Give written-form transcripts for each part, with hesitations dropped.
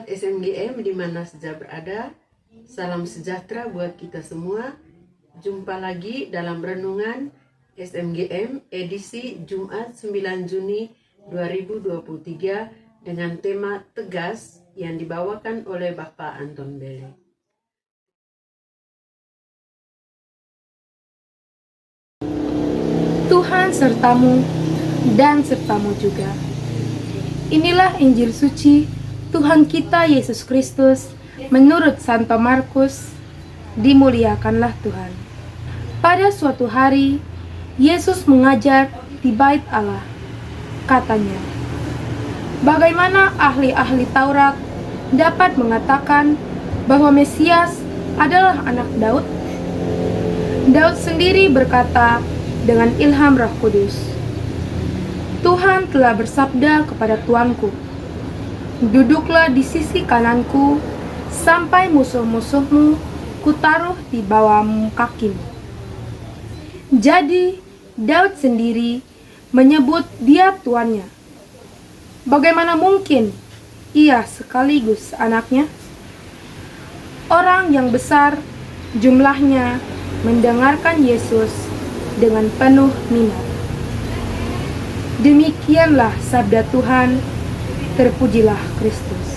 Sobat SMGM di mana saja berada, salam sejahtera buat kita semua. Jumpa lagi dalam Renungan SMGM edisi Jumat 9 Juni 2023 dengan tema Tegas yang dibawakan oleh Bapak Anton Bele. Tuhan sertamu dan sertamu juga. Inilah Injil suci Tuhan kita Yesus Kristus menurut Santo Markus. Dimuliakanlah Tuhan. Pada suatu hari, Yesus mengajar di Bait Allah. Katanya, bagaimana ahli-ahli Taurat dapat mengatakan bahwa Mesias adalah anak Daud? Daud sendiri berkata dengan ilham Roh Kudus, Tuhan telah bersabda kepada Tuanku, duduklah di sisi kananku, sampai musuh-musuhmu kutaruh di bawah kakimu. Jadi, Daud sendiri menyebut dia tuannya. Bagaimana mungkin ia sekaligus anaknya? Orang yang besar jumlahnya mendengarkan Yesus dengan penuh minat. Demikianlah sabda Tuhan, terpujilah Kristus.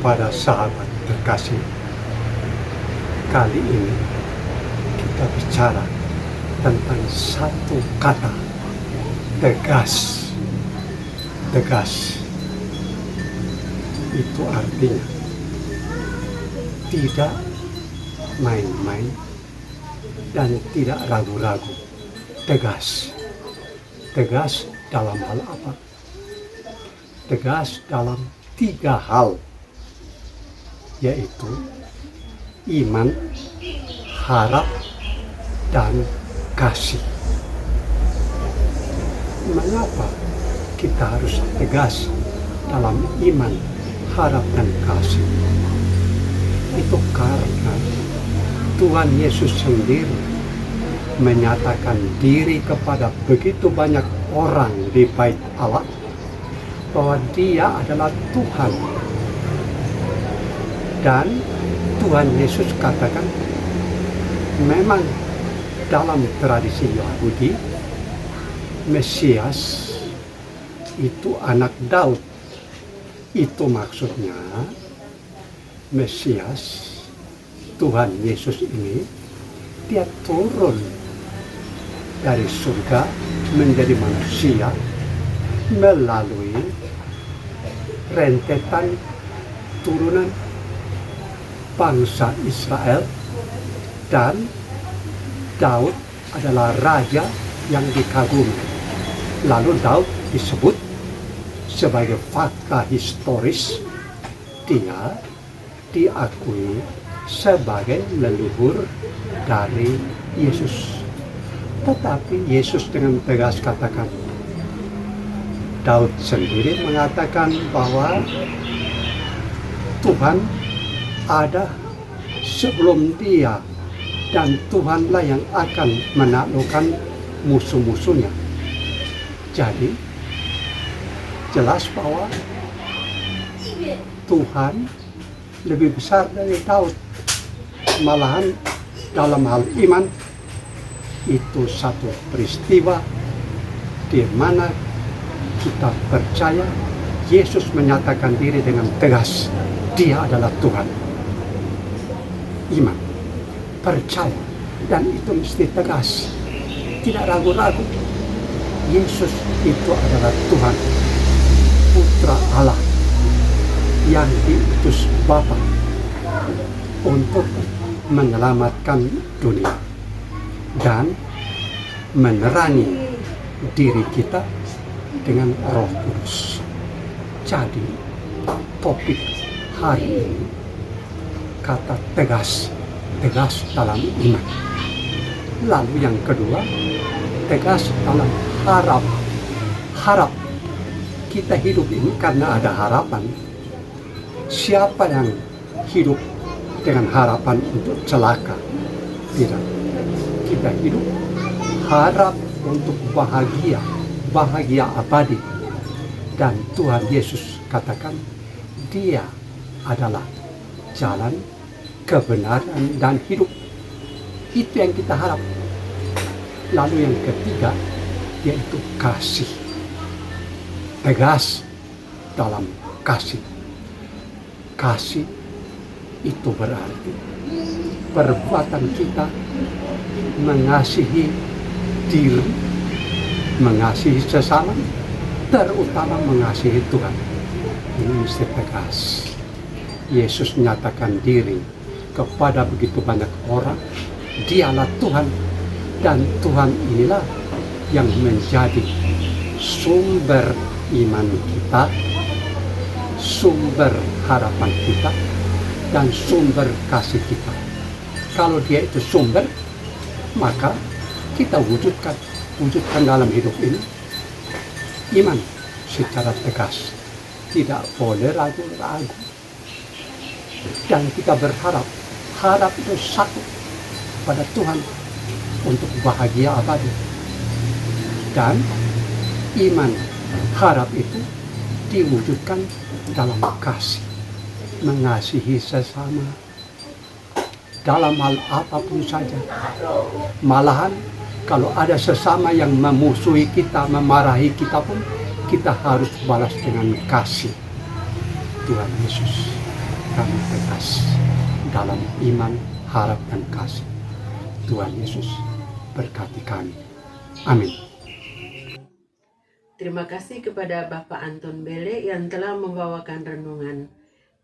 kepada sahabat terkasih. Kali ini kita bicara tentang satu kata, tegas. Tegas itu artinya tidak main-main dan tidak ragu-ragu. Tegas. Tegas dalam hal apa? Tegas dalam 3 hal, yaitu iman, harap, dan kasih. Mengapa kita harus tegas dalam iman, harap, dan kasih? Itu karena Tuhan Yesus sendiri menyatakan diri kepada begitu banyak orang di bait Allah bahwa Dia adalah Tuhan. Dan Tuhan Yesus katakan, memang dalam tradisi Yahudi, Mesias itu anak Daud. Itu maksudnya Mesias, Tuhan Yesus ini, Dia turun dari surga menjadi manusia melalui rentetan turunan bangsa Israel, dan Daud adalah raja yang dikagumi. Lalu Daud disebut sebagai fakta historis, dia diakui sebagai leluhur dari Yesus. Tetapi Yesus dengan tegas katakan, Daud sendiri mengatakan bahwa Tuhan ada sebelum dia, dan Tuhanlah yang akan menaklukkan musuh-musuhnya. Jadi jelas bahwa Tuhan lebih besar dari Daud. Malahan dalam hal iman, itu satu peristiwa di mana kita percaya Yesus menyatakan diri dengan tegas, Dia adalah Tuhan. Iman, percaya, dan itu mesti tegas, tidak ragu-ragu. Yesus itu adalah Tuhan, Putra Allah yang diutus Bapa untuk menyelamatkan dunia dan menerangi diri kita dengan Roh Kudus. Jadi topik hari ini kata tegas, tegas dalam iman. Lalu yang kedua, tegas dalam harap. Harap, kita hidup ini karena ada harapan. Siapa yang hidup dengan harapan untuk celaka? Tidak. Kita hidup harap untuk bahagia, bahagia abadi. Dan Tuhan Yesus katakan, Dia adalah jalan, kebenaran, dan hidup. Itu yang kita harap. Lalu yang ketiga, yaitu kasih. Tegas dalam kasih. Kasih itu berarti perbuatan kita mengasihi diri, mengasihi sesama, terutama mengasihi Tuhan. Ini mesti tegas. Yesus menyatakan diri kepada begitu banyak orang, Dialah Tuhan, dan Tuhan inilah yang menjadi sumber iman kita, sumber harapan kita, dan sumber kasih kita. Kalau Dia itu sumber, maka kita wujudkan dalam hidup ini iman secara tegas, tidak boleh ragu-ragu. Dan kita berharap, harap itu satu pada Tuhan untuk bahagia abadi. Dan iman, harap itu diwujudkan dalam kasih, mengasihi sesama dalam hal apapun saja. Malahan kalau ada sesama yang memusuhi kita, memarahi kita pun, kita harus balas dengan kasih. Tuhan Yesus kami tegas dalam iman, harap, dan kasih. Tuhan Yesus berkati kami. Amin. Terima kasih kepada Bapak Anton Bele yang telah membawakan renungan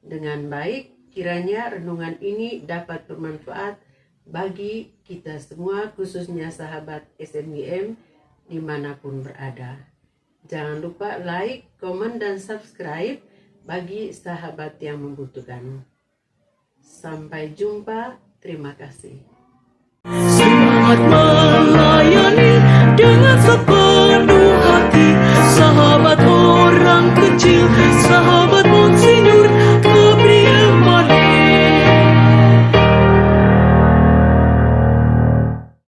dengan baik. Kiranya renungan ini dapat bermanfaat bagi kita semua, khususnya sahabat SMGM dimanapun berada. Jangan lupa like, komen, dan subscribe bagi sahabat yang membutuhkan. Sampai jumpa, terima kasih. Semangat melayani dengan sepenuh